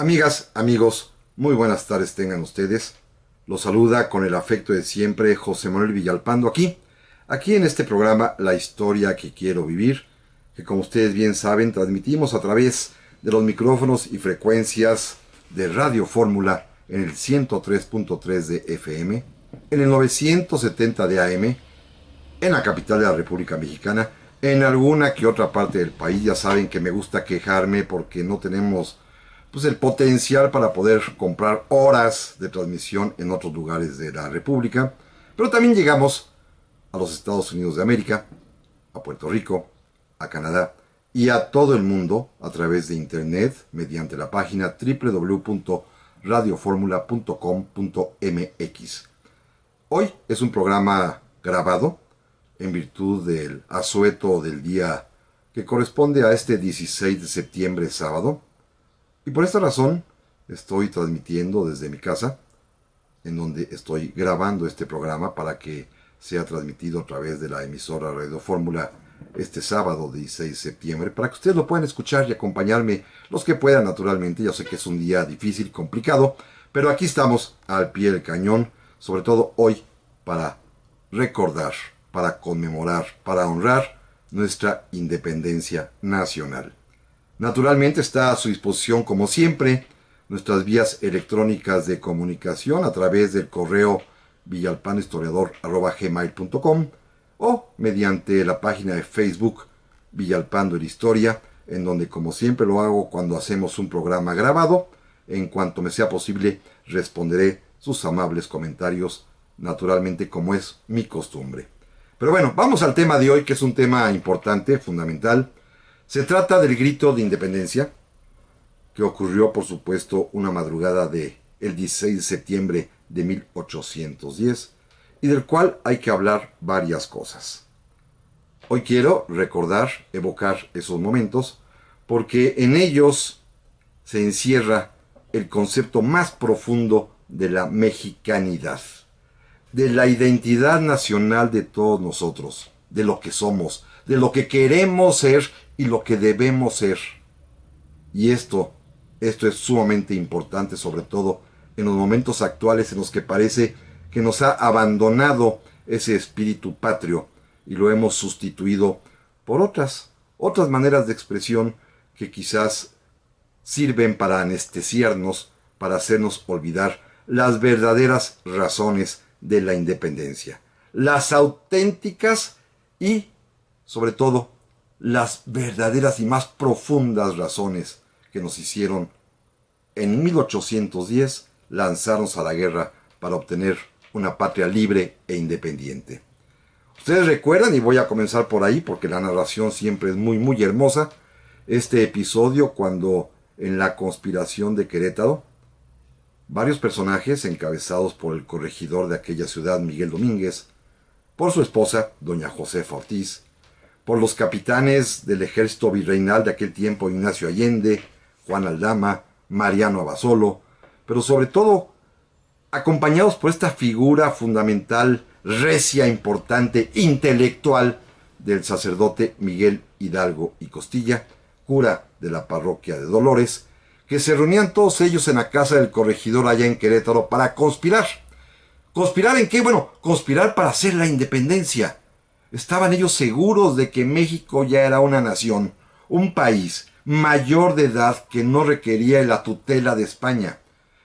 Amigas, amigos, muy buenas tardes tengan ustedes. Los saluda con el afecto de siempre José Manuel Villalpando aquí en este programa La Historia que Quiero Vivir, que como ustedes bien saben transmitimos a través de los micrófonos y frecuencias de Radio Fórmula en el 103.3 de FM, en el 970 de AM, en la capital de la República Mexicana, en alguna que otra parte del país. Ya saben que me gusta quejarme porque no tenemos el potencial para poder comprar horas de transmisión en otros lugares de la República, pero también llegamos a los Estados Unidos de América, a Puerto Rico, a Canadá y a todo el mundo a través de internet mediante la página www.radioformula.com.mx. Hoy es un programa grabado en virtud del asueto del día que corresponde a este 16 de septiembre, sábado. Y por esta razón estoy transmitiendo desde mi casa, en donde estoy grabando este programa para que sea transmitido a través de la emisora Radio Fórmula este sábado 16 de septiembre, para que ustedes lo puedan escuchar y acompañarme los que puedan, naturalmente. Yo sé que es un día difícil, complicado, pero aquí estamos al pie del cañón, sobre todo hoy, para recordar, para conmemorar, para honrar nuestra independencia nacional. Naturalmente está a su disposición, como siempre, nuestras vías electrónicas de comunicación a través del correo villalpandohistoriador@gmail.com o mediante la página de Facebook Villalpando la Historia, en donde, como siempre lo hago cuando hacemos un programa grabado, en cuanto me sea posible responderé sus amables comentarios, naturalmente, como es mi costumbre. Pero bueno, vamos al tema de hoy, que es un tema importante, fundamental. Se trata del grito de independencia, que ocurrió, por supuesto, una madrugada del 16 de septiembre de 1810, y del cual hay que hablar varias cosas. Hoy quiero recordar, evocar esos momentos, porque en ellos se encierra el concepto más profundo de la mexicanidad, de la identidad nacional de todos nosotros, de lo que somos, de lo que queremos ser y lo que debemos ser. Y esto es sumamente importante, sobre todo en los momentos actuales en los que parece que nos ha abandonado ese espíritu patrio y lo hemos sustituido por otras maneras de expresión que quizás sirven para anestesiarnos, para hacernos olvidar las verdaderas razones de la independencia, las auténticas y, sobre todo, las verdaderas y más profundas razones que nos hicieron en 1810 lanzarnos a la guerra para obtener una patria libre e independiente. Ustedes recuerdan, y voy a comenzar por ahí porque la narración siempre es muy hermosa, este episodio cuando en la conspiración de Querétaro varios personajes encabezados por el corregidor de aquella ciudad, Miguel Domínguez, por su esposa, doña Josefa Ortiz, por los capitanes del ejército virreinal de aquel tiempo, Ignacio Allende, Juan Aldama, Mariano Abasolo, pero sobre todo acompañados por esta figura fundamental, recia, importante, intelectual del sacerdote Miguel Hidalgo y Costilla, cura de la parroquia de Dolores, que se reunían todos ellos en la casa del corregidor allá en Querétaro para conspirar. ¿Conspirar en qué? Bueno, conspirar para hacer la independencia. Estaban ellos seguros de que México ya era una nación, un país mayor de edad que no requería la tutela de España.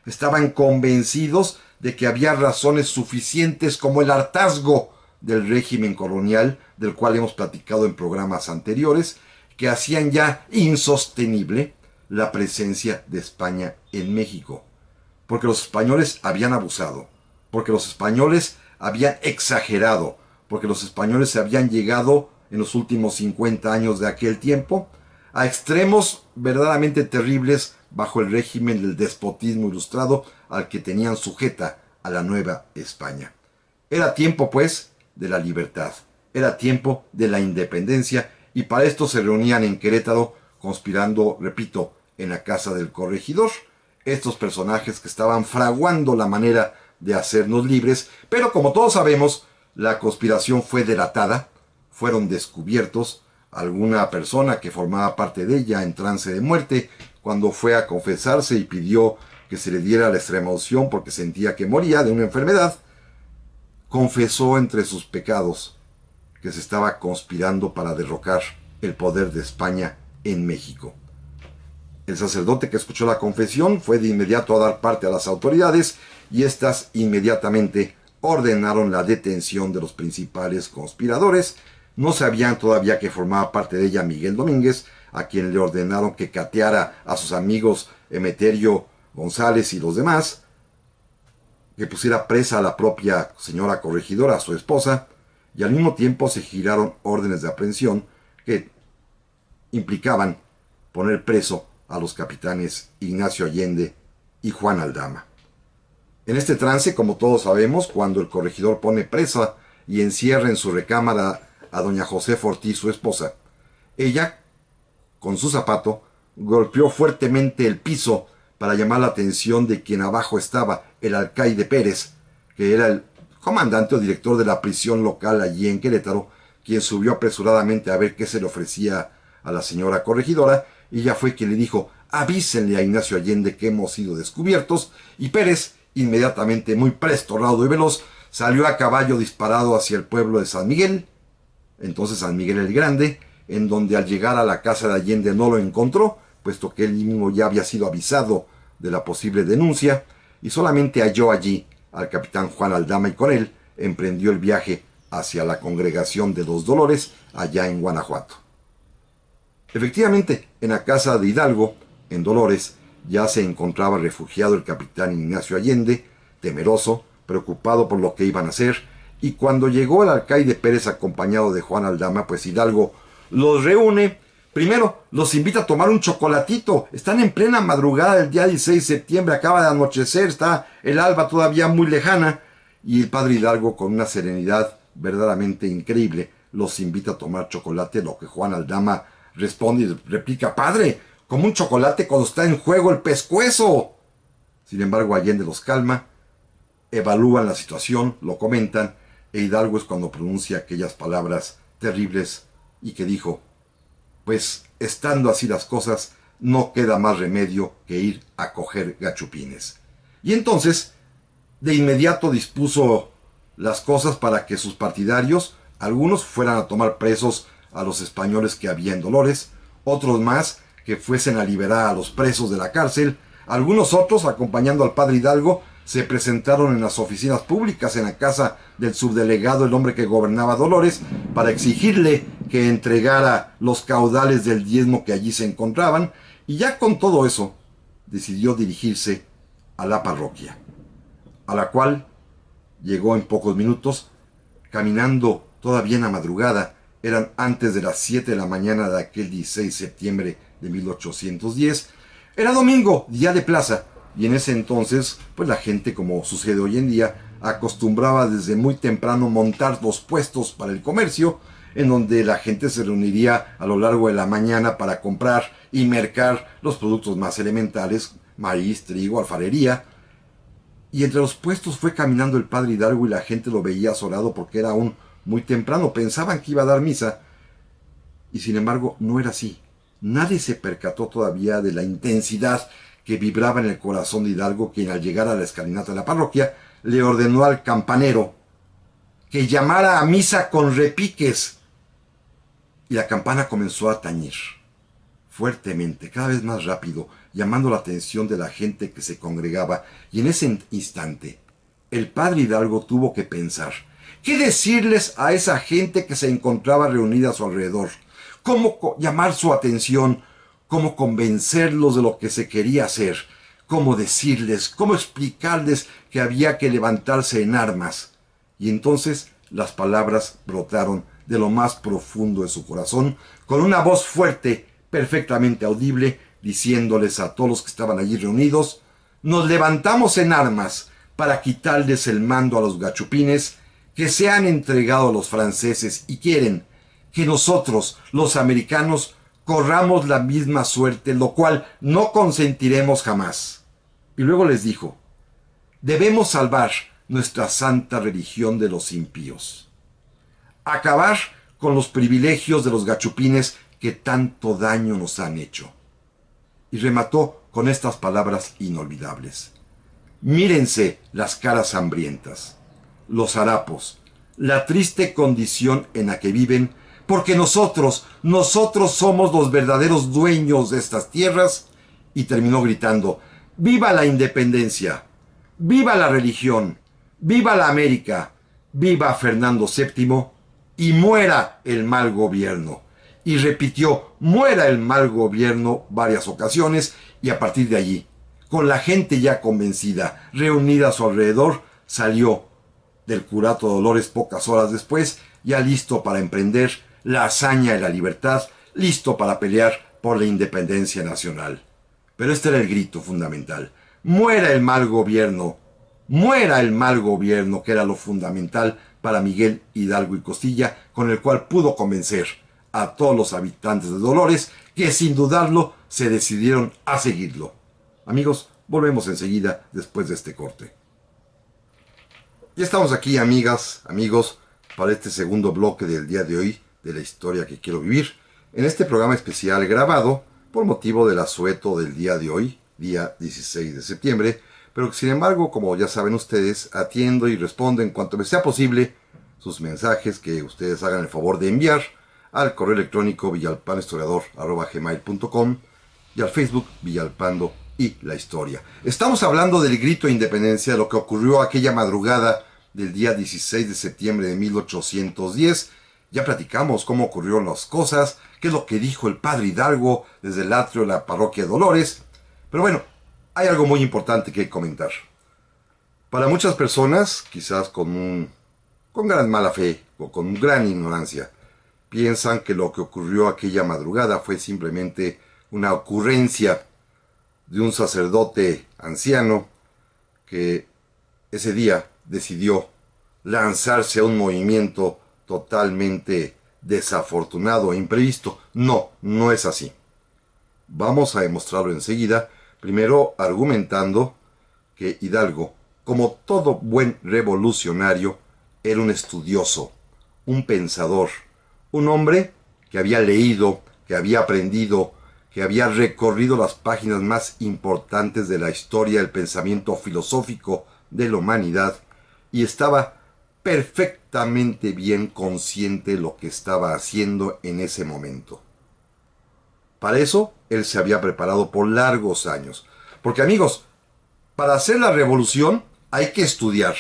Estaban convencidos de que había razones suficientes como el hartazgo del régimen colonial, del cual hemos platicado en programas anteriores, que hacían ya insostenible la presencia de España en México. Porque los españoles habían abusado, porque los españoles habían exagerado, porque los españoles se habían llegado en los últimos 50 años de aquel tiempo a extremos verdaderamente terribles bajo el régimen del despotismo ilustrado al que tenían sujeta a la Nueva España. Era tiempo, pues, de la libertad, era tiempo de la independencia, y para esto se reunían en Querétaro, conspirando, repito, en la casa del corregidor, estos personajes que estaban fraguando la manera de hacernos libres, pero como todos sabemos, la conspiración fue delatada, fueron descubiertos, alguna persona que formaba parte de ella en trance de muerte, cuando fue a confesarse y pidió que se le diera la extremaunción porque sentía que moría de una enfermedad, confesó entre sus pecados que se estaba conspirando para derrocar el poder de España en México. El sacerdote que escuchó la confesión fue de inmediato a dar parte a las autoridades y éstas inmediatamente ordenaron la detención de los principales conspiradores. No sabían todavía que formaba parte de ella Miguel Domínguez, a quien le ordenaron que cateara a sus amigos Emeterio González y los demás, que pusiera presa a la propia señora corregidora, a su esposa, y al mismo tiempo se giraron órdenes de aprehensión que implicaban poner preso a los capitanes Ignacio Allende y Juan Aldama. En este trance, como todos sabemos, cuando el corregidor pone presa y encierra en su recámara a doña Josefa Ortiz, su esposa, ella, con su zapato, golpeó fuertemente el piso para llamar la atención de quien abajo estaba, el alcaide Pérez, que era el comandante o director de la prisión local allí en Querétaro, quien subió apresuradamente a ver qué se le ofrecía a la señora corregidora, y ella fue quien le dijo: avísenle a Ignacio Allende que hemos sido descubiertos, y Pérez, inmediatamente, muy presto, raudo y veloz, salió a caballo disparado hacia el pueblo de San Miguel, entonces San Miguel el Grande, en donde al llegar a la casa de Allende no lo encontró, puesto que él mismo ya había sido avisado de la posible denuncia, y solamente halló allí al capitán Juan Aldama y con él emprendió el viaje hacia la congregación de Dos Dolores, allá en Guanajuato. Efectivamente, en la casa de Hidalgo, en Dolores, ya se encontraba refugiado el capitán Ignacio Allende, temeroso, preocupado por lo que iban a hacer, y cuando llegó el alcaide Pérez acompañado de Juan Aldama, pues Hidalgo los reúne. Primero, los invita a tomar un chocolatito. Están en plena madrugada del día 16 de septiembre, acaba de anochecer, está el alba todavía muy lejana, y el padre Hidalgo, con una serenidad verdaderamente increíble, los invita a tomar chocolate, lo que Juan Aldama responde y replica: padre, como un chocolate cuando está en juego el pescuezo. Sin embargo, Allende los calma, evalúan la situación, lo comentan, e Hidalgo es cuando pronuncia aquellas palabras terribles y que dijo: pues estando así las cosas, no queda más remedio que ir a coger gachupines. Y entonces, de inmediato dispuso las cosas para que sus partidarios, algunos fueran a tomar presos a los españoles que había en Dolores, otros más que fuesen a liberar a los presos de la cárcel, algunos otros, acompañando al padre Hidalgo, se presentaron en las oficinas públicas en la casa del subdelegado, el hombre que gobernaba Dolores, para exigirle que entregara los caudales del diezmo que allí se encontraban, y ya con todo eso decidió dirigirse a la parroquia, a la cual llegó en pocos minutos, caminando todavía en la madrugada. Eran antes de las 7 de la mañana de aquel 16 de septiembre de 1810. Era domingo, día de plaza, y en ese entonces, pues la gente, como sucede hoy en día, acostumbraba desde muy temprano montar los puestos para el comercio, en donde la gente se reuniría a lo largo de la mañana para comprar y mercar los productos más elementales: maíz, trigo, alfarería. Y entre los puestos fue caminando el padre Hidalgo y la gente lo veía azorado porque era aún muy temprano. Pensaban que iba a dar misa, y sin embargo no era así. Nadie se percató todavía de la intensidad que vibraba en el corazón de Hidalgo, quien al llegar a la escalinata de la parroquia le ordenó al campanero que llamara a misa con repiques, y la campana comenzó a tañir fuertemente, cada vez más rápido, llamando la atención de la gente que se congregaba, y en ese instante el padre Hidalgo tuvo que pensar qué decirles a esa gente que se encontraba reunida a su alrededor, cómo llamar su atención, cómo convencerlos de lo que se quería hacer, cómo decirles, cómo explicarles que había que levantarse en armas. Y entonces las palabras brotaron de lo más profundo de su corazón, con una voz fuerte, perfectamente audible, diciéndoles a todos los que estaban allí reunidos: nos levantamos en armas para quitarles el mando a los gachupines que se han entregado a los franceses y quieren que nosotros, los americanos, corramos la misma suerte, lo cual no consentiremos jamás. Y luego les dijo: debemos salvar nuestra santa religión de los impíos, acabar con los privilegios de los gachupines que tanto daño nos han hecho. y remató con estas palabras inolvidables. Mírense las caras hambrientas, los harapos, la triste condición en la que viven, porque nosotros somos los verdaderos dueños de estas tierras. Y terminó gritando: ¡viva la independencia! ¡Viva la religión! ¡Viva la América! ¡Viva Fernando VII! Y muera el mal gobierno. Y repitió: muera el mal gobierno varias ocasiones, y a partir de allí, con la gente ya convencida, reunida a su alrededor, salió del Curato de Dolores pocas horas después, ya listo para emprender la hazaña de la libertad, listo para pelear por la independencia nacional. Pero este era el grito fundamental: muera el mal gobierno, muera el mal gobierno, que era lo fundamental para Miguel Hidalgo y Costilla, con el cual pudo convencer a todos los habitantes de Dolores que sin dudarlo se decidieron a seguirlo. Amigos, volvemos enseguida después de este corte. Ya estamos aquí, amigas, amigos, para este segundo bloque del día de hoy de la historia que quiero vivir, en este programa especial grabado por motivo del asueto del día de hoy, día 16 de septiembre, pero que sin embargo, como ya saben ustedes, atiendo y respondo en cuanto me sea posible sus mensajes que ustedes hagan el favor de enviar al correo electrónico villalpanohistoriador@gmail.com y al Facebook Villalpando y la historia. Estamos hablando del grito de independencia, de lo que ocurrió aquella madrugada del día 16 de septiembre de 1810. Ya platicamos cómo ocurrieron las cosas, qué es lo que dijo el padre Hidalgo desde el atrio de la parroquia de Dolores. Pero bueno, hay algo muy importante que comentar. Para muchas personas, quizás con gran mala fe o con gran ignorancia, piensan que lo que ocurrió aquella madrugada fue simplemente una ocurrencia de un sacerdote anciano que ese día decidió lanzarse a un movimiento totalmente desafortunado e imprevisto. No, no es así. Vamos a demostrarlo enseguida, primero argumentando que Hidalgo, como todo buen revolucionario, era un estudioso, un pensador, un hombre que había leído, que había aprendido, que había recorrido las páginas más importantes de la historia del pensamiento filosófico de la humanidad y estaba perfectamente bien consciente de lo que estaba haciendo en ese momento. Para eso, él se había preparado por largos años. Porque, amigos, para hacer la revolución hay que estudiar.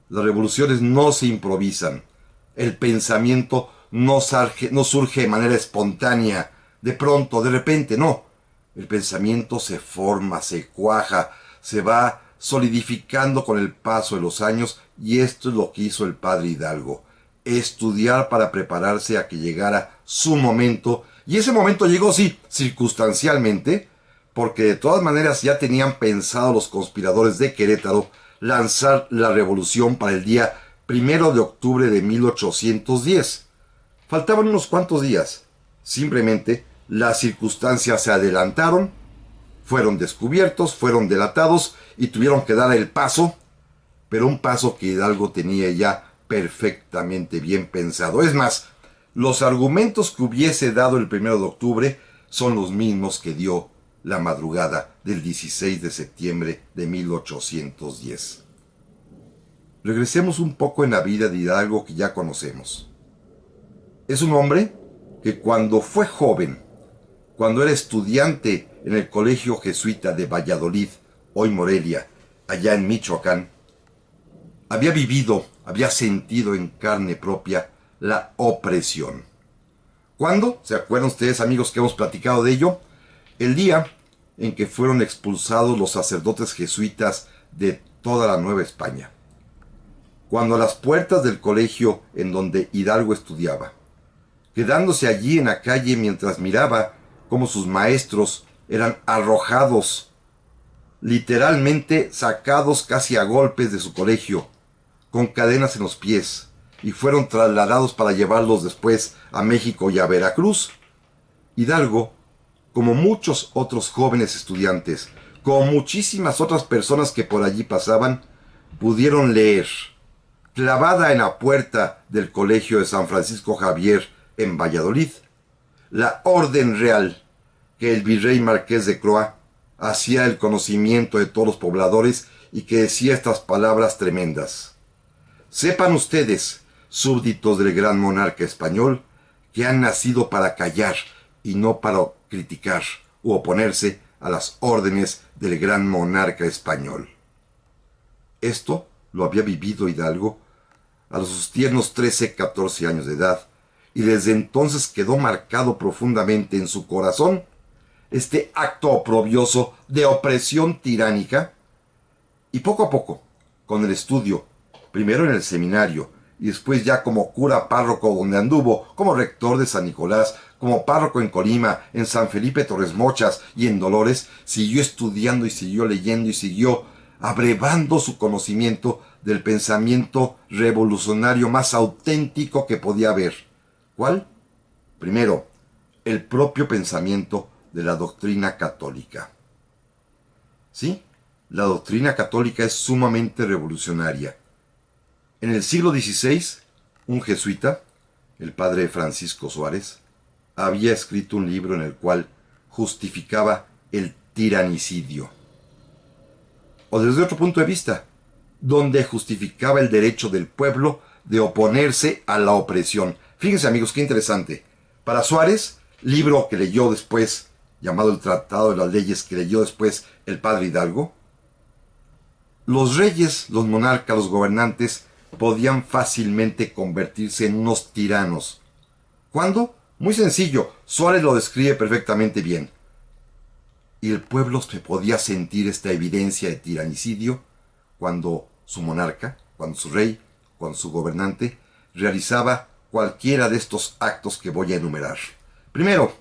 Las revoluciones no se improvisan. El pensamiento no surge de manera espontánea, de pronto, de repente, no. El pensamiento se forma, se cuaja, se va solidificando con el paso de los años, y esto es lo que hizo el padre Hidalgo: estudiar para prepararse a que llegara su momento. Y ese momento llegó, sí, circunstancialmente, porque de todas maneras ya tenían pensado los conspiradores de Querétaro lanzar la revolución para el día 1 de octubre de 1810. Faltaban unos cuantos días. Simplemente las circunstancias se adelantaron, fueron descubiertos, fueron delatados y tuvieron que dar el paso, pero un paso que Hidalgo tenía ya perfectamente bien pensado. Es más, los argumentos que hubiese dado el 1 de octubre son los mismos que dio la madrugada del 16 de septiembre de 1810. Regresemos un poco en la vida de Hidalgo que ya conocemos. Es un hombre que cuando fue joven, cuando era estudiante en el Colegio Jesuita de Valladolid, hoy Morelia, allá en Michoacán, había vivido, había sentido en carne propia la opresión. ¿Cuándo? ¿Se acuerdan ustedes, amigos, que hemos platicado de ello? El día en que fueron expulsados los sacerdotes jesuitas de toda la Nueva España. Cuando a las puertas del colegio en donde Hidalgo estudiaba, quedándose allí en la calle mientras miraba cómo sus maestros eran arrojados, literalmente sacados casi a golpes de su colegio, con cadenas en los pies, y fueron trasladados para llevarlos después a México y a Veracruz, Hidalgo, como muchos otros jóvenes estudiantes, como muchísimas otras personas que por allí pasaban, pudieron leer, clavada en la puerta del colegio de San Francisco Javier en Valladolid, la orden real que el virrey Marqués de Croa hacía el conocimiento de todos los pobladores y que decía estas palabras tremendas: sepan ustedes, súbditos del gran monarca español, que han nacido para callar y no para criticar u oponerse a las órdenes del gran monarca español. Esto lo había vivido Hidalgo a sus tiernos 13-14 años de edad, y desde entonces quedó marcado profundamente en su corazón este acto oprobioso de opresión tiránica, y poco a poco, con el estudio, primero en el seminario y después ya como cura párroco donde anduvo, como rector de San Nicolás, como párroco en Colima, en San Felipe Torres Mochas y en Dolores, siguió estudiando y siguió leyendo y siguió abrevando su conocimiento del pensamiento revolucionario más auténtico que podía haber. ¿Cuál? Primero, el propio pensamiento de la doctrina católica. ¿Sí? La doctrina católica es sumamente revolucionaria. En el siglo XVI, un jesuita, el padre Francisco Suárez, había escrito un libro en el cual justificaba el tiranicidio. O desde otro punto de vista, donde justificaba el derecho del pueblo de oponerse a la opresión. Fíjense, amigos, qué interesante. Para Suárez, libro que leyó después, llamado el Tratado de las Leyes, que leyó después el padre Hidalgo, los reyes, los monarcas, los gobernantes podían fácilmente convertirse en unos tiranos. ¿Cuándo? Muy sencillo, Suárez lo describe perfectamente bien. Y el pueblo se podía sentir esta evidencia de tiranicidio cuando su monarca, cuando su rey, cuando su gobernante realizaba cualquiera de estos actos que voy a enumerar. Primero,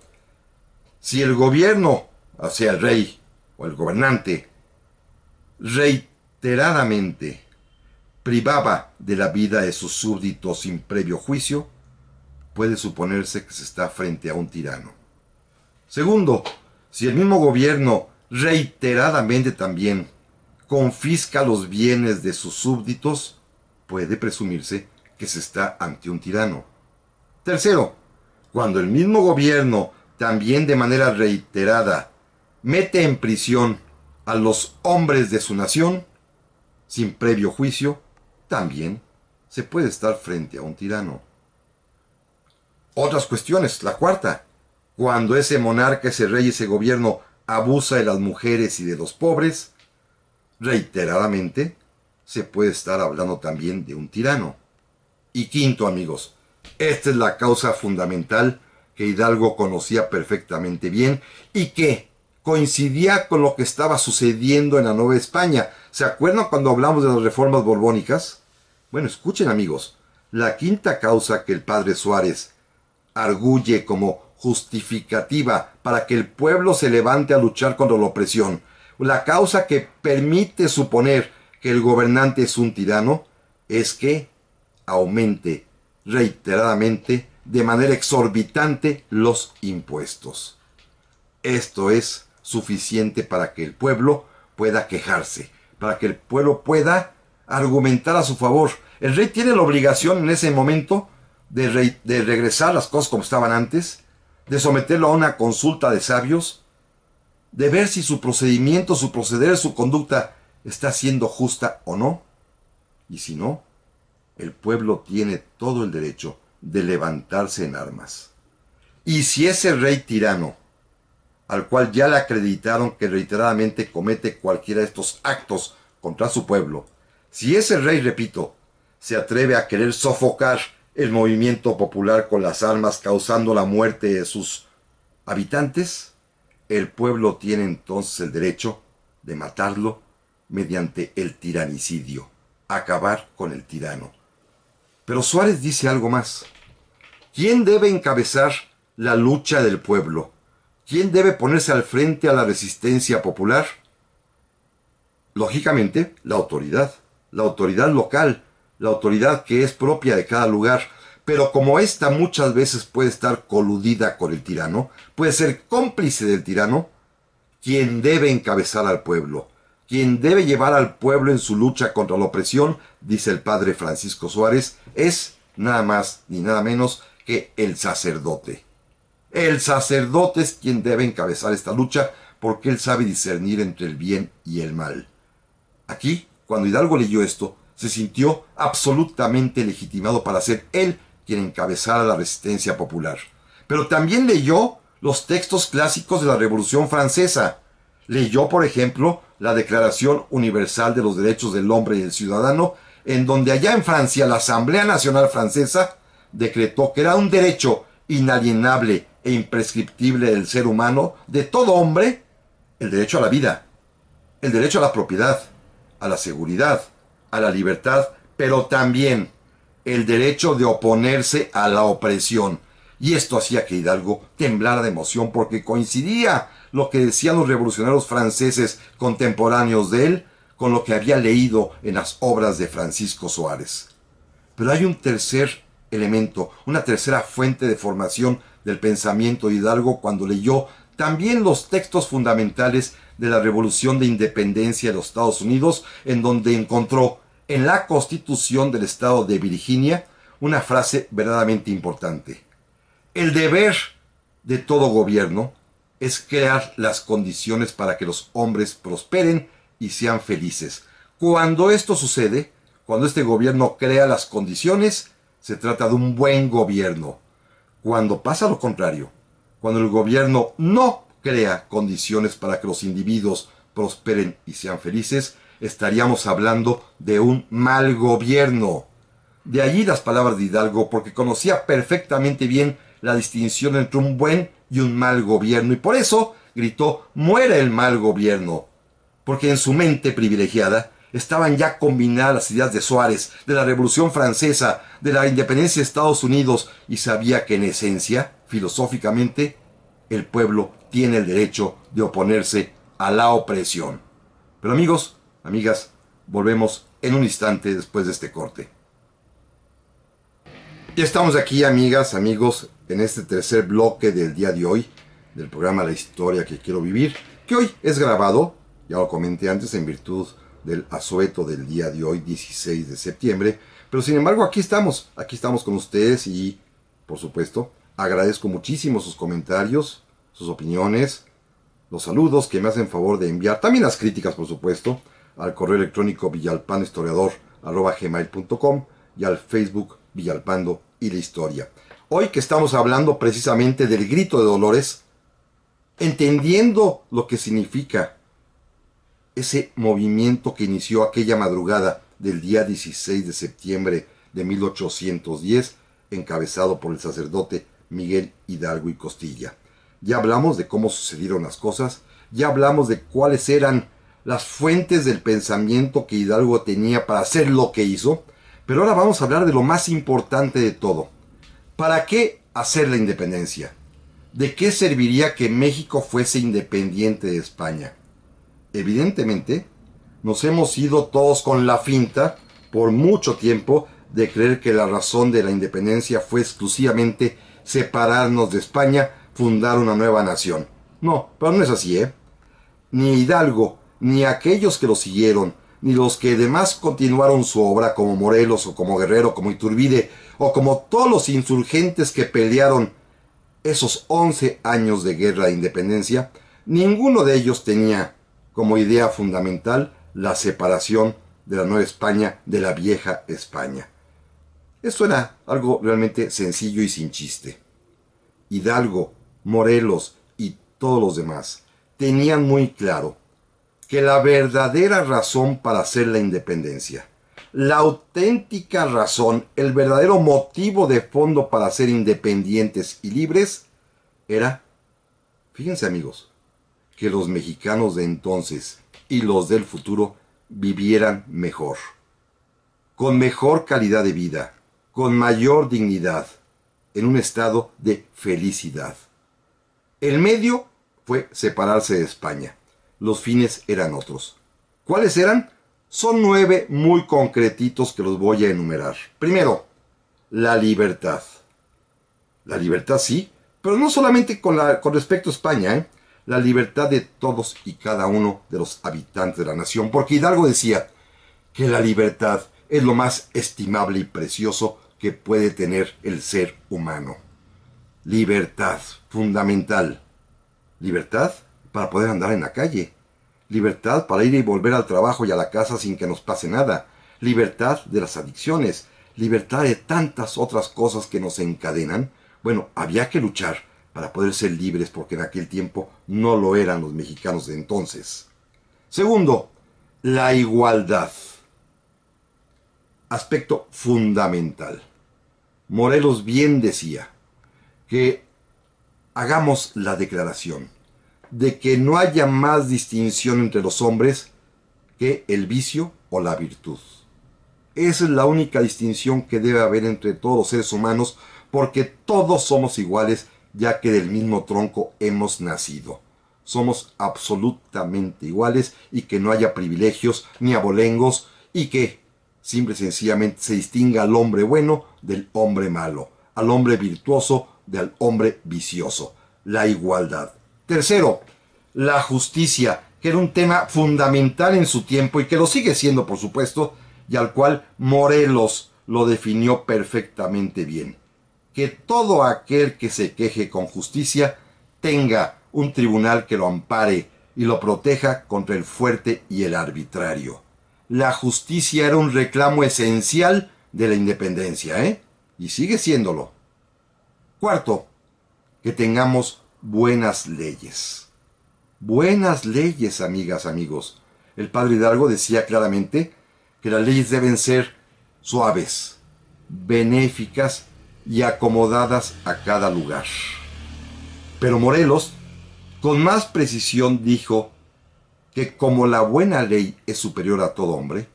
si el gobierno, o sea el rey o el gobernante, reiteradamente privaba de la vida de sus súbditos sin previo juicio, puede suponerse que se está frente a un tirano. Segundo, si el mismo gobierno reiteradamente también confisca los bienes de sus súbditos, puede presumirse que se está ante un tirano. Tercero, cuando el mismo gobierno también de manera reiterada mete en prisión a los hombres de su nación, sin previo juicio, también se puede estar frente a un tirano. Otras cuestiones. La cuarta, cuando ese monarca, ese rey, ese gobierno abusa de las mujeres y de los pobres, reiteradamente se puede estar hablando también de un tirano. Y quinto, amigos, esta es la causa fundamental que Hidalgo conocía perfectamente bien y que coincidía con lo que estaba sucediendo en la Nueva España. ¿Se acuerdan cuando hablamos de las reformas borbónicas? Bueno, escuchen, amigos, la quinta causa que el padre Suárez arguye como justificativa para que el pueblo se levante a luchar contra la opresión, la causa que permite suponer que el gobernante es un tirano, es que aumente reiteradamente, de manera exorbitante, los impuestos. Esto es suficiente para que el pueblo pueda quejarse, para que el pueblo pueda argumentar a su favor. El rey tiene la obligación en ese momento de regresar las cosas como estaban antes, de someterlo a una consulta de sabios, de ver si su procedimiento, su proceder, su conducta está siendo justa o no. Y si no, el pueblo tiene todo el derecho de levantarse en armas. Y si ese rey tirano, al cual ya le acreditaron que reiteradamente comete cualquiera de estos actos contra su pueblo, si ese rey, repito, se atreve a querer sofocar el movimiento popular con las armas, causando la muerte de sus habitantes, el pueblo tiene entonces el derecho de matarlo mediante el tiranicidio, acabar con el tirano. Pero Suárez dice algo más. ¿Quién debe encabezar la lucha del pueblo? ¿Quién debe ponerse al frente a la resistencia popular? Lógicamente, la autoridad local, la autoridad que es propia de cada lugar, pero como ésta muchas veces puede estar coludida con el tirano, puede ser cómplice del tirano, quien debe encabezar al pueblo, quien debe llevar al pueblo en su lucha contra la opresión, dice el padre Francisco Suárez, es nada más ni nada menos que el sacerdote. El sacerdote es quien debe encabezar esta lucha porque él sabe discernir entre el bien y el mal. Aquí, cuando Hidalgo leyó esto, se sintió absolutamente legitimado para ser él quien encabezara la resistencia popular. Pero también leyó los textos clásicos de la Revolución Francesa. Leyó, por ejemplo, la Declaración Universal de los Derechos del Hombre y del Ciudadano, en donde allá en Francia la Asamblea Nacional Francesa decretó que era un derecho inalienable e imprescriptible del ser humano, de todo hombre, el derecho a la vida, el derecho a la propiedad, a la seguridad, a la libertad, pero también el derecho de oponerse a la opresión. Y esto hacía que Hidalgo temblara de emoción porque coincidía lo que decían los revolucionarios franceses contemporáneos de él con lo que había leído en las obras de Francisco Suárez. Pero hay un tercer elemento, una tercera fuente de formación del pensamiento de Hidalgo cuando leyó también los textos fundamentales de la Revolución de Independencia de los Estados Unidos, en donde encontró en la Constitución del Estado de Virginia una frase verdaderamente importante. El deber de todo gobierno es crear las condiciones para que los hombres prosperen y sean felices. Cuando esto sucede, cuando este gobierno crea las condiciones, se trata de un buen gobierno. Cuando pasa lo contrario, cuando el gobierno no crea condiciones para que los individuos prosperen y sean felices, estaríamos hablando de un mal gobierno. De allí las palabras de Hidalgo, porque conocía perfectamente bien la distinción entre un buen y un mal gobierno, y por eso gritó: «¡Muera el mal gobierno!», porque en su mente privilegiada estaban ya combinadas las ideas de Suárez, de la Revolución Francesa, de la independencia de Estados Unidos, y sabía que en esencia, filosóficamente, el pueblo tiene el derecho de oponerse a la opresión. Pero amigos, amigas, volvemos en un instante después de este corte. Ya estamos aquí, amigas, amigos, en este tercer bloque del día de hoy, del programa La Historia que Quiero Vivir, que hoy es grabado, ya lo comenté antes, en virtud del asueto del día de hoy, 16 de septiembre, pero sin embargo aquí estamos con ustedes y, por supuesto, agradezco muchísimo sus comentarios, sus opiniones, los saludos que me hacen favor de enviar, también las críticas, por supuesto, al correo electrónico villalpanohistoriador@gmail.com y al Facebook Villalpando y la Historia. Hoy que estamos hablando precisamente del grito de Dolores, entendiendo lo que significa ese movimiento que inició aquella madrugada del día 16 de septiembre de 1810, encabezado por el sacerdote Miguel Hidalgo y Costilla. Ya hablamos de cómo sucedieron las cosas, ya hablamos de cuáles eran las fuentes del pensamiento que Hidalgo tenía para hacer lo que hizo, pero ahora vamos a hablar de lo más importante de todo. ¿Para qué hacer la independencia? ¿De qué serviría que México fuese independiente de España? Evidentemente, nos hemos ido todos con la finta por mucho tiempo de creer que la razón de la independencia fue exclusivamente separarnos de España, fundar una nueva nación. No, pero no es así, ¿eh? Ni Hidalgo, ni aquellos que lo siguieron, ni los que además continuaron su obra como Morelos o como Guerrero, como Iturbide, o como todos los insurgentes que pelearon esos 11 años de guerra de independencia, ninguno de ellos tenía como idea fundamental la separación de la Nueva España de la Vieja España. Esto era algo realmente sencillo y sin chiste. Hidalgo, Morelos y todos los demás tenían muy claro que la verdadera razón para hacer la independencia, la auténtica razón, el verdadero motivo de fondo para ser independientes y libres era, fíjense amigos, que los mexicanos de entonces y los del futuro vivieran mejor, con mejor calidad de vida, con mayor dignidad, en un estado de felicidad. El medio fue separarse de España. Los fines eran otros. ¿Cuáles eran? Son 9 muy concretitos que los voy a enumerar. Primero, la libertad. La libertad sí, pero no solamente con respecto a España, ¿eh? La libertad de todos y cada uno de los habitantes de la nación, porque Hidalgo decía que la libertad es lo más estimable y precioso que puede tener el ser humano. Libertad, fundamental. Libertad para poder andar en la calle. Libertad para ir y volver al trabajo y a la casa sin que nos pase nada. Libertad de las adicciones. Libertad de tantas otras cosas que nos encadenan. Bueno, había que luchar para poder ser libres porque en aquel tiempo no lo eran los mexicanos de entonces. Segundo, la igualdad. Aspecto fundamental. Morelos bien decía que hagamos la declaración de que no haya más distinción entre los hombres que el vicio o la virtud. Esa es la única distinción que debe haber entre todos los seres humanos, porque todos somos iguales, ya que del mismo tronco hemos nacido. Somos absolutamente iguales y que no haya privilegios ni abolengos y que simple y sencillamente se distinga al hombre bueno del hombre malo, al hombre virtuoso del hombre vicioso. La igualdad. Tercero, la justicia, que era un tema fundamental en su tiempo y que lo sigue siendo, por supuesto, y al cual Morelos lo definió perfectamente bien. Que todo aquel que se queje con justicia tenga un tribunal que lo ampare y lo proteja contra el fuerte y el arbitrario. La justicia era un reclamo esencial de la independencia, y sigue siéndolo. Cuarto, que tengamos buenas leyes. Buenas leyes, amigas, amigos. El padre Hidalgo decía claramente que las leyes deben ser suaves, benéficas y acomodadas a cada lugar. Pero Morelos, con más precisión, dijo que como la buena ley es superior a todo hombre,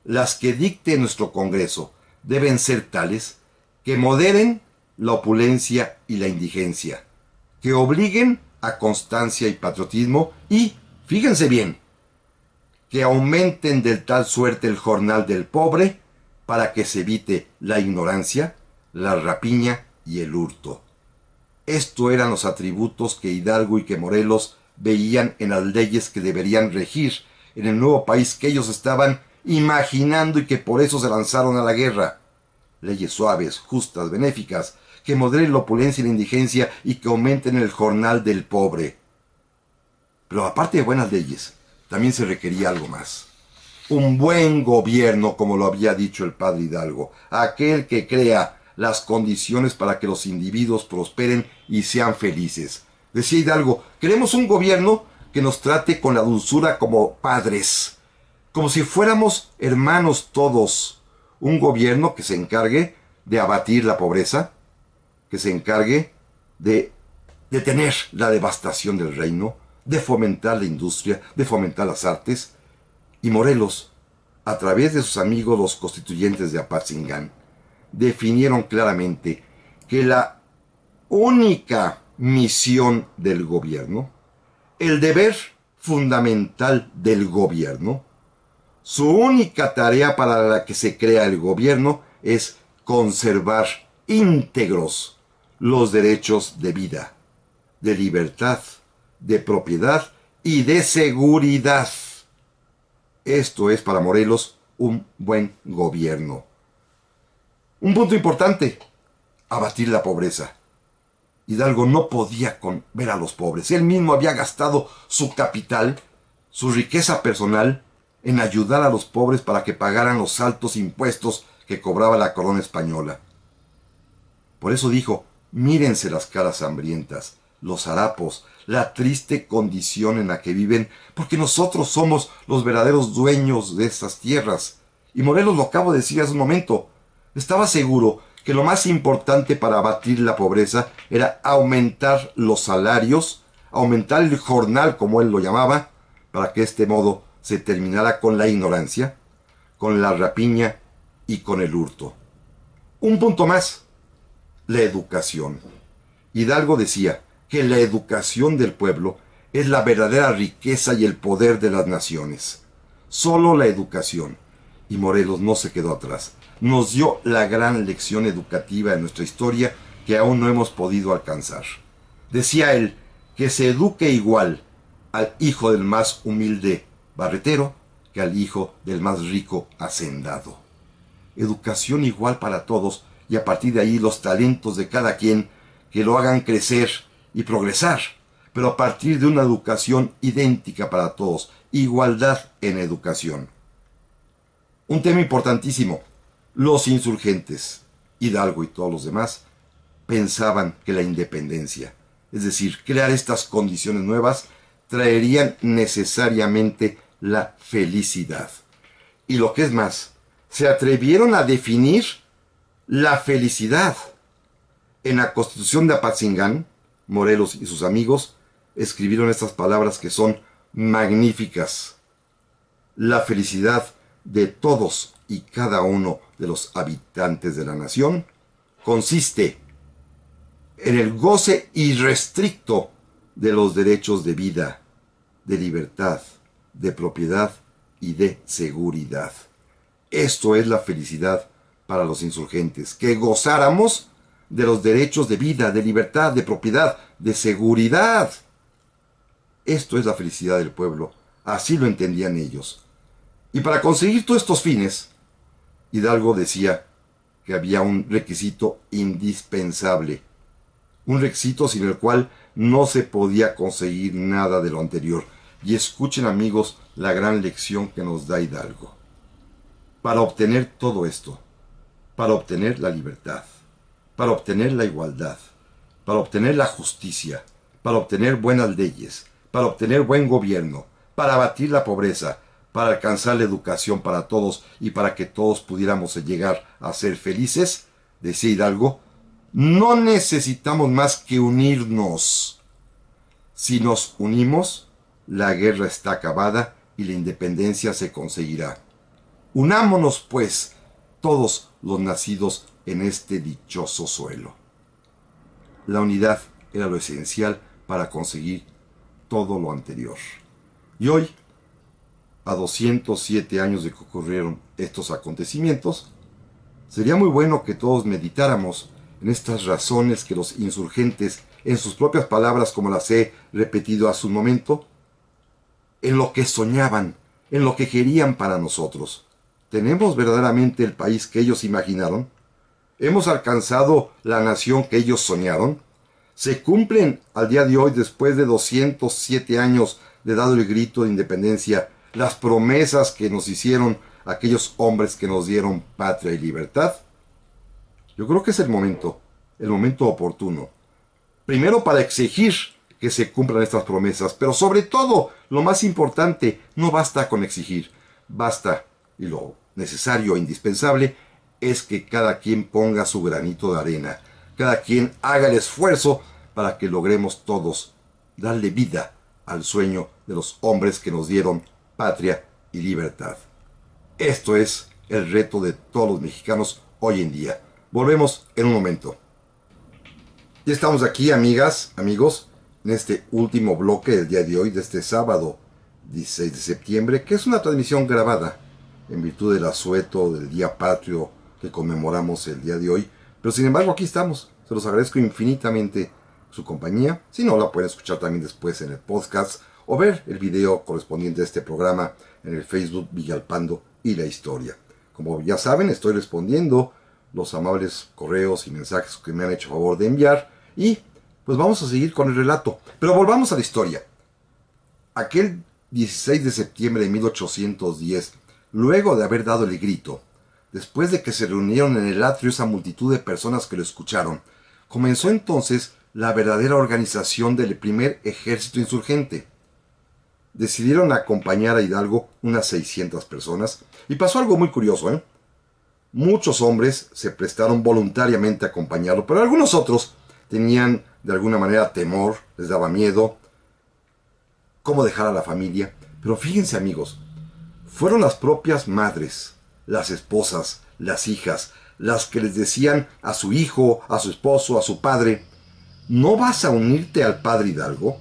las que dicte nuestro Congreso deben ser tales que moderen la opulencia y la indigencia, que obliguen a constancia y patriotismo y, fíjense bien, que aumenten de tal suerte el jornal del pobre para que se evite la ignorancia, la rapiña y el hurto. Estos eran los atributos que Hidalgo y que Morelos veían en las leyes que deberían regir en el nuevo país que ellos estaban imaginando y que por eso se lanzaron a la guerra. Leyes suaves, justas, benéficas, que moderen la opulencia y la indigencia y que aumenten el jornal del pobre. Pero aparte de buenas leyes, también se requería algo más. Un buen gobierno, como lo había dicho el padre Hidalgo, aquel que crea las condiciones para que los individuos prosperen y sean felices. Decía Hidalgo, queremos un gobierno que nos trate con la dulzura como padres, como si fuéramos hermanos todos. Un gobierno que se encargue de abatir la pobreza, que se encargue de detener la devastación del reino, de fomentar la industria, de fomentar las artes. Y Morelos, a través de sus amigos los constituyentes de Apatzingán, definieron claramente que la única misión del gobierno, el deber fundamental del gobierno, su única tarea para la que se crea el gobierno es conservar íntegros los derechos de vida, de libertad, de propiedad y de seguridad. Esto es para Morelos un buen gobierno. Un punto importante, abatir la pobreza. Hidalgo no podía ver a los pobres. Él mismo había gastado su capital, su riqueza personal, en ayudar a los pobres para que pagaran los altos impuestos que cobraba la corona española. Por eso dijo, mírense las caras hambrientas, los harapos, la triste condición en la que viven, porque nosotros somos los verdaderos dueños de estas tierras. Y Morelos lo acabo de decir hace un momento. Estaba seguro que lo más importante para abatir la pobreza era aumentar los salarios, aumentar el jornal, como él lo llamaba, para que de este modo se terminara con la ignorancia, con la rapiña y con el hurto. Un punto más, la educación. Hidalgo decía que la educación del pueblo es la verdadera riqueza y el poder de las naciones. Solo la educación. Y Morelos no se quedó atrás. Nos dio la gran lección educativa de nuestra historia que aún no hemos podido alcanzar. Decía él que se eduque igual al hijo del más humilde barretero que al hijo del más rico hacendado. Educación igual para todos y a partir de ahí los talentos de cada quien que lo hagan crecer y progresar, pero a partir de una educación idéntica para todos, igualdad en educación. Un tema importantísimo, los insurgentes, Hidalgo y todos los demás, pensaban que la independencia, es decir, crear estas condiciones nuevas, traerían necesariamente la felicidad. Y lo que es más, se atrevieron a definir la felicidad. En la Constitución de Apatzingán, Morelos y sus amigos escribieron estas palabras que son magníficas. La felicidad de todos y cada uno de los habitantes de la nación consiste en el goce irrestricto de los derechos de vida, de libertad, de propiedad y de seguridad. Esto es la felicidad para los insurgentes, que gozáramos de los derechos de vida, de libertad, de propiedad, de seguridad. Esto es la felicidad del pueblo, así lo entendían ellos. Y para conseguir todos estos fines, Hidalgo decía que había un requisito indispensable, un requisito sin el cual no se podía conseguir nada de lo anterior. Y escuchen, amigos, la gran lección que nos da Hidalgo. Para obtener todo esto, para obtener la libertad, para obtener la igualdad, para obtener la justicia, para obtener buenas leyes, para obtener buen gobierno, para abatir la pobreza, para alcanzar la educación para todos y para que todos pudiéramos llegar a ser felices, decía Hidalgo, no necesitamos más que unirnos. Si nos unimos, la guerra está acabada y la independencia se conseguirá. Unámonos, pues, todos los nacidos en este dichoso suelo. La unidad era lo esencial para conseguir todo lo anterior. Y hoy, a 207 años de que ocurrieron estos acontecimientos, sería muy bueno que todos meditáramos en estas razones que los insurgentes, en sus propias palabras, como las he repetido hace un momento, en lo que soñaban, en lo que querían para nosotros. ¿Tenemos verdaderamente el país que ellos imaginaron? ¿Hemos alcanzado la nación que ellos soñaron? ¿Se cumplen al día de hoy, después de 207 años de dado el grito de independencia, las promesas que nos hicieron aquellos hombres que nos dieron patria y libertad? Yo creo que es el momento oportuno. Primero para exigir que se cumplan estas promesas, pero sobre todo, lo más importante, no basta con exigir, basta, y lo necesario e indispensable, es que cada quien ponga su granito de arena, cada quien haga el esfuerzo para que logremos todos darle vida al sueño de los hombres que nos dieron patria y libertad. Esto es el reto de todos los mexicanos hoy en día. Volvemos en un momento. Ya estamos aquí, amigas, amigos, en este último bloque del día de hoy, de este sábado 16 de septiembre, que es una transmisión grabada en virtud del asueto del Día Patrio que conmemoramos el día de hoy. Pero sin embargo aquí estamos. Se los agradezco infinitamente su compañía. Si no, la pueden escuchar también después en el podcast o ver el video correspondiente a este programa en el Facebook Villalpando y la Historia. Como ya saben, estoy respondiendo los amables correos y mensajes que me han hecho favor de enviar y pues vamos a seguir con el relato. Pero volvamos a la historia. Aquel 16 de septiembre de 1810, luego de haber dado el grito, después de que se reunieron en el atrio esa multitud de personas que lo escucharon, comenzó entonces la verdadera organización del primer ejército insurgente. Decidieron acompañar a Hidalgo unas 600 personas y pasó algo muy curioso, ¿eh? Muchos hombres se prestaron voluntariamente a acompañarlo, pero algunos otros tenían de alguna manera temor, les daba miedo, cómo dejar a la familia. Pero fíjense, amigos, fueron las propias madres, las esposas, las hijas, las que les decían a su hijo, a su esposo, a su padre, ¿no vas a unirte al padre Hidalgo?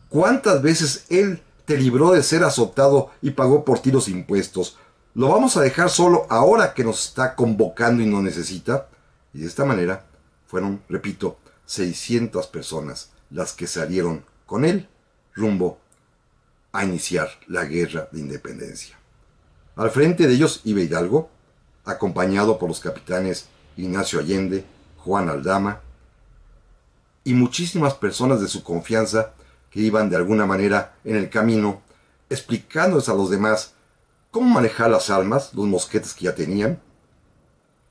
¿Cuántas veces él te libró de ser azotado y pagó por ti los impuestos? ¿Lo vamos a dejar solo ahora que nos está convocando y nos necesita? Y de esta manera fueron, repito, 600 personas las que salieron con él rumbo a iniciar la guerra de independencia. Al frente de ellos iba Hidalgo, acompañado por los capitanes Ignacio Allende, Juan Aldama, y muchísimas personas de su confianza que iban de alguna manera en el camino, explicándoles a los demás cómo manejar las armas, los mosquetes que ya tenían,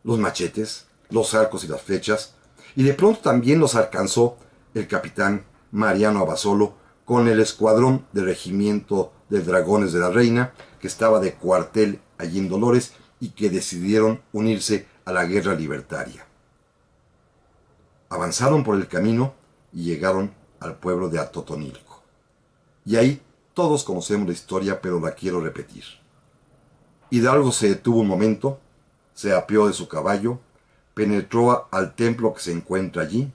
los machetes, los arcos y las flechas, y de pronto también los alcanzó el capitán Mariano Abasolo con el escuadrón del regimiento de dragones de la reina, que estaba de cuartel allí en Dolores y que decidieron unirse a la guerra libertaria. Avanzaron por el camino y llegaron al pueblo de Atotonilco. Y ahí todos conocemos la historia, pero la quiero repetir. Hidalgo se detuvo un momento, se apeó de su caballo, penetró al templo que se encuentra allí,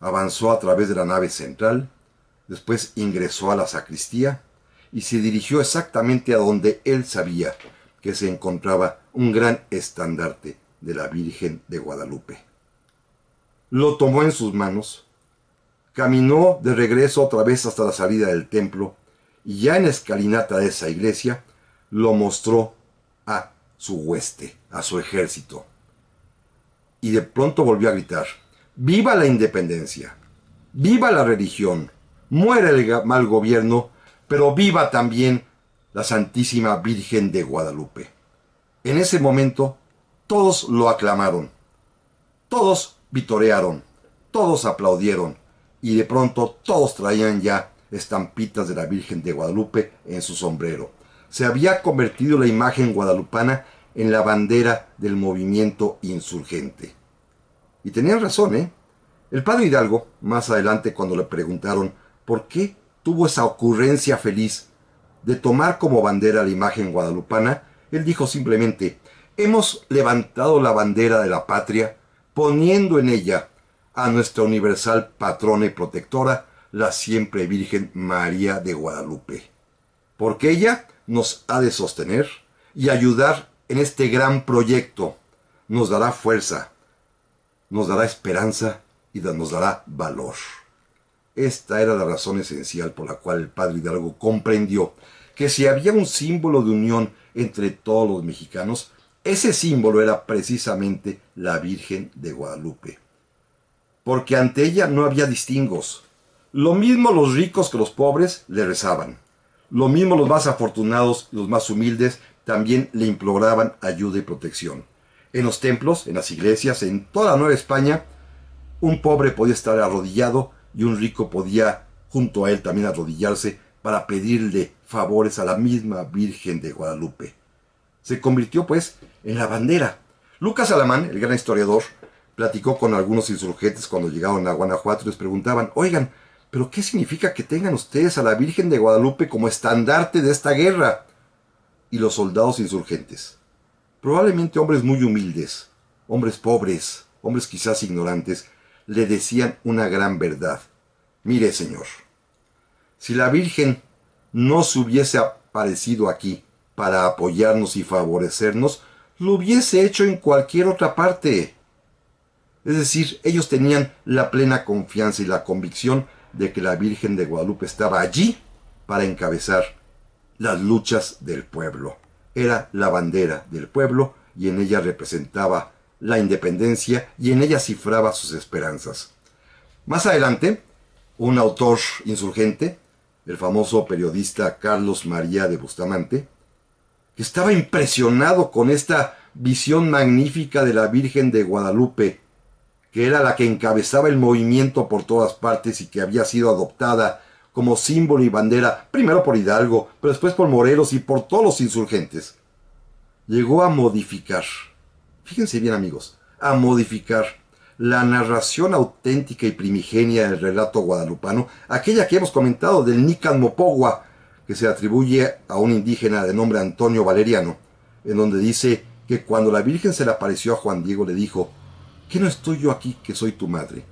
avanzó a través de la nave central, después ingresó a la sacristía y se dirigió exactamente a donde él sabía que se encontraba un gran estandarte de la Virgen de Guadalupe. Lo tomó en sus manos, caminó de regreso otra vez hasta la salida del templo y ya en la escalinata de esa iglesia lo mostró a su hueste, a su ejército. Y de pronto volvió a gritar: ¡viva la independencia! ¡Viva la religión! ¡Muera el mal gobierno! Pero viva también la Santísima Virgen de Guadalupe. En ese momento todos lo aclamaron, todos vitorearon, todos aplaudieron y de pronto todos traían ya estampitas de la Virgen de Guadalupe en su sombrero. Se había convertido la imagen guadalupana en la bandera del movimiento insurgente. Y tenían razón, ¿eh? El padre Hidalgo, más adelante cuando le preguntaron por qué tuvo esa ocurrencia feliz de tomar como bandera la imagen guadalupana, él dijo simplemente: hemos levantado la bandera de la patria poniendo en ella a nuestra universal patrona y protectora, la siempre Virgen María de Guadalupe, porque ella nos ha de sostener y ayudar en este gran proyecto, nos dará fuerza, nos dará esperanza y nos dará valor. Esta era la razón esencial por la cual el padre Hidalgo comprendió que si había un símbolo de unión entre todos los mexicanos, ese símbolo era precisamente la Virgen de Guadalupe. Porque ante ella no había distingos. Lo mismo los ricos que los pobres le rezaban. Lo mismo los más afortunados y los más humildes también le imploraban ayuda y protección. En los templos, en las iglesias, en toda la Nueva España, un pobre podía estar arrodillado y un rico podía junto a él también arrodillarse para pedirle favores a la misma Virgen de Guadalupe. Se convirtió pues en la bandera. Lucas Alamán, el gran historiador, platicó con algunos insurgentes cuando llegaron a Guanajuato y les preguntaban: oigan, ¿pero qué significa que tengan ustedes a la Virgen de Guadalupe como estandarte de esta guerra? Y los soldados insurgentes, probablemente hombres muy humildes, hombres pobres, hombres quizás ignorantes, le decían una gran verdad: mire, señor, si la Virgen no se hubiese aparecido aquí para apoyarnos y favorecernos, lo hubiese hecho en cualquier otra parte. Es decir, ellos tenían la plena confianza y la convicción de que la Virgen de Guadalupe estaba allí para encabezar las luchas del pueblo. Era la bandera del pueblo y en ella representaba la independencia y en ella cifraba sus esperanzas. Más adelante, un autor insurgente, el famoso periodista Carlos María de Bustamante, que estaba impresionado con esta visión magnífica de la Virgen de Guadalupe, que era la que encabezaba el movimiento por todas partes y que había sido adoptada como símbolo y bandera, primero por Hidalgo, pero después por Morelos y por todos los insurgentes. Llegó a modificar, fíjense bien amigos, a modificar la narración auténtica y primigenia del relato guadalupano, aquella que hemos comentado del Nican Mopogua, que se atribuye a un indígena de nombre Antonio Valeriano, en donde dice que cuando la Virgen se le apareció a Juan Diego le dijo: ¿qué no estoy yo aquí que soy tu madre?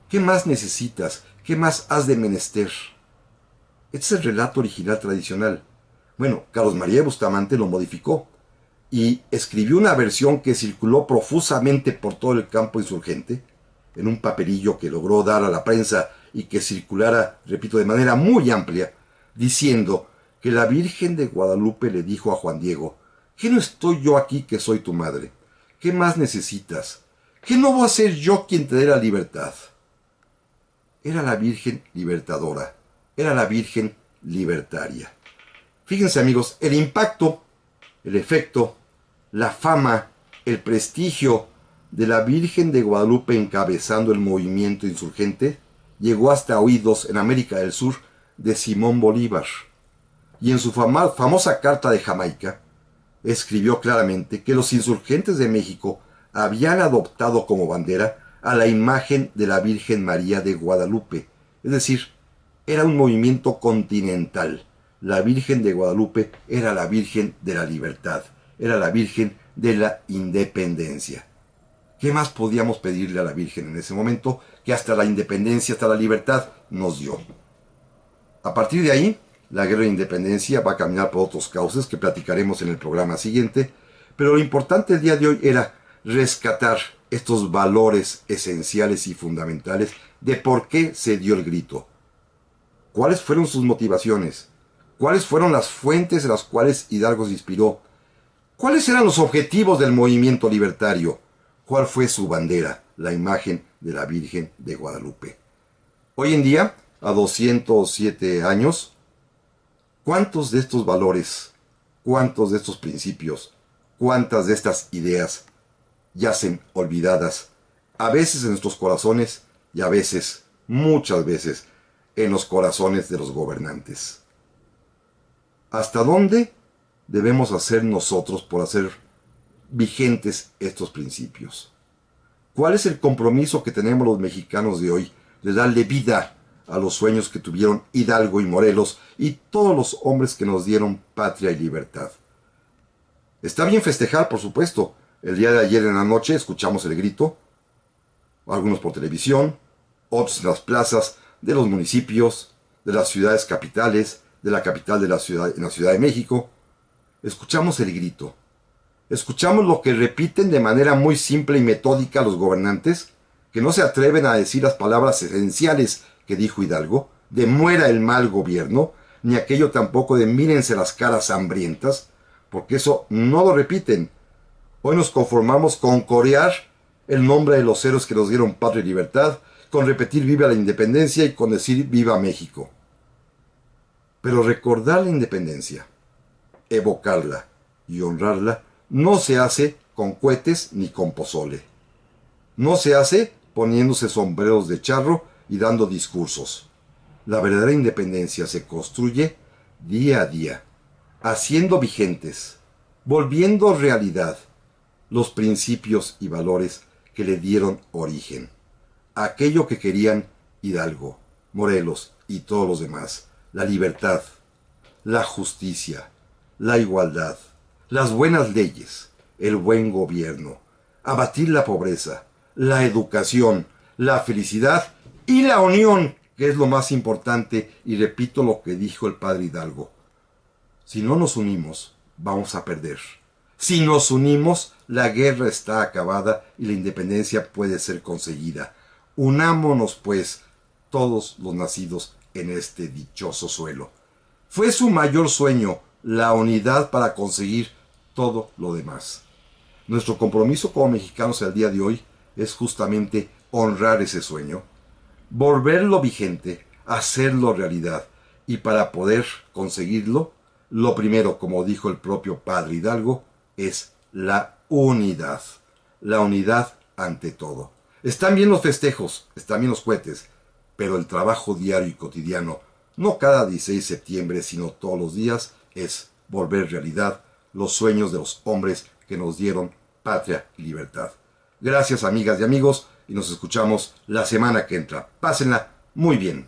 ¿Qué más necesitas? ¿Qué más has de menester? Este es el relato original tradicional. Bueno, Carlos María de Bustamante lo modificó y escribió una versión que circuló profusamente por todo el campo insurgente, en un papelillo que logró dar a la prensa y que circulara, repito, de manera muy amplia, diciendo que la Virgen de Guadalupe le dijo a Juan Diego: ¿qué no estoy yo aquí que soy tu madre? ¿Qué más necesitas? ¿Qué no voy a ser yo quien te dé la libertad? era la Virgen libertadora, era la Virgen libertaria. Fíjense amigos, el impacto, el efecto, la fama, el prestigio de la Virgen de Guadalupe encabezando el movimiento insurgente llegó hasta oídos en América del Sur de Simón Bolívar. Y en su famosa Carta de Jamaica escribió claramente que los insurgentes de México habían adoptado como bandera a la imagen de la Virgen María de Guadalupe. Es decir, era un movimiento continental. La Virgen de Guadalupe era la Virgen de la libertad, era la Virgen de la independencia. ¿Qué más podíamos pedirle a la Virgen en ese momento que hasta la independencia, hasta la libertad nos dio? A partir de ahí, la guerra de independencia va a caminar por otros cauces que platicaremos en el programa siguiente, pero lo importante el día de hoy era rescatar estos valores esenciales y fundamentales de por qué se dio el grito. ¿Cuáles fueron sus motivaciones? ¿Cuáles fueron las fuentes en las cuales Hidalgo se inspiró? ¿Cuáles eran los objetivos del movimiento libertario? ¿Cuál fue su bandera? La imagen de la Virgen de Guadalupe. Hoy en día, a 207 años, ¿cuántos de estos valores, cuántos de estos principios, cuántas de estas ideas yacen olvidadas, a veces en nuestros corazones y a veces, muchas veces, en los corazones de los gobernantes? ¿Hasta dónde debemos hacer nosotros por hacer vigentes estos principios? ¿Cuál es el compromiso que tenemos los mexicanos de hoy de darle vida a los sueños que tuvieron Hidalgo y Morelos y todos los hombres que nos dieron patria y libertad? Está bien festejar, por supuesto. El día de ayer en la noche escuchamos el grito, algunos por televisión, otros en las plazas de los municipios, de las ciudades capitales, de la capital de la ciudad, en la Ciudad de México. Escuchamos el grito. Escuchamos lo que repiten de manera muy simple y metódica los gobernantes, que no se atreven a decir las palabras esenciales que dijo Hidalgo, de muera el mal gobierno, ni aquello tampoco de mírense las caras hambrientas, porque eso no lo repiten. Hoy nos conformamos con corear el nombre de los héroes que nos dieron patria y libertad, con repetir viva la independencia y con decir viva México. Pero recordar la independencia, evocarla y honrarla no se hace con cohetes ni con pozole. No se hace poniéndose sombreros de charro y dando discursos. La verdadera independencia se construye día a día, haciendo vigentes, volviendo realidad los principios y valores que le dieron origen. Aquello que querían Hidalgo, Morelos y todos los demás. La libertad, la justicia, la igualdad, las buenas leyes, el buen gobierno, abatir la pobreza, la educación, la felicidad y la unión, que es lo más importante, y repito lo que dijo el padre Hidalgo. Si no nos unimos, vamos a perder. Si nos unimos, la guerra está acabada y la independencia puede ser conseguida. Unámonos, pues, todos los nacidos en este dichoso suelo. Fue su mayor sueño, la unidad para conseguir todo lo demás. Nuestro compromiso como mexicanos al día de hoy es justamente honrar ese sueño, volverlo vigente, hacerlo realidad. Y para poder conseguirlo, lo primero, como dijo el propio padre Hidalgo, es la unidad. La unidad ante todo. Están bien los festejos, están bien los cohetes, pero el trabajo diario y cotidiano, no cada 16 de septiembre, sino todos los días, es volver realidad los sueños de los hombres que nos dieron patria y libertad. Gracias, amigas y amigos, y nos escuchamos la semana que entra. Pásenla muy bien.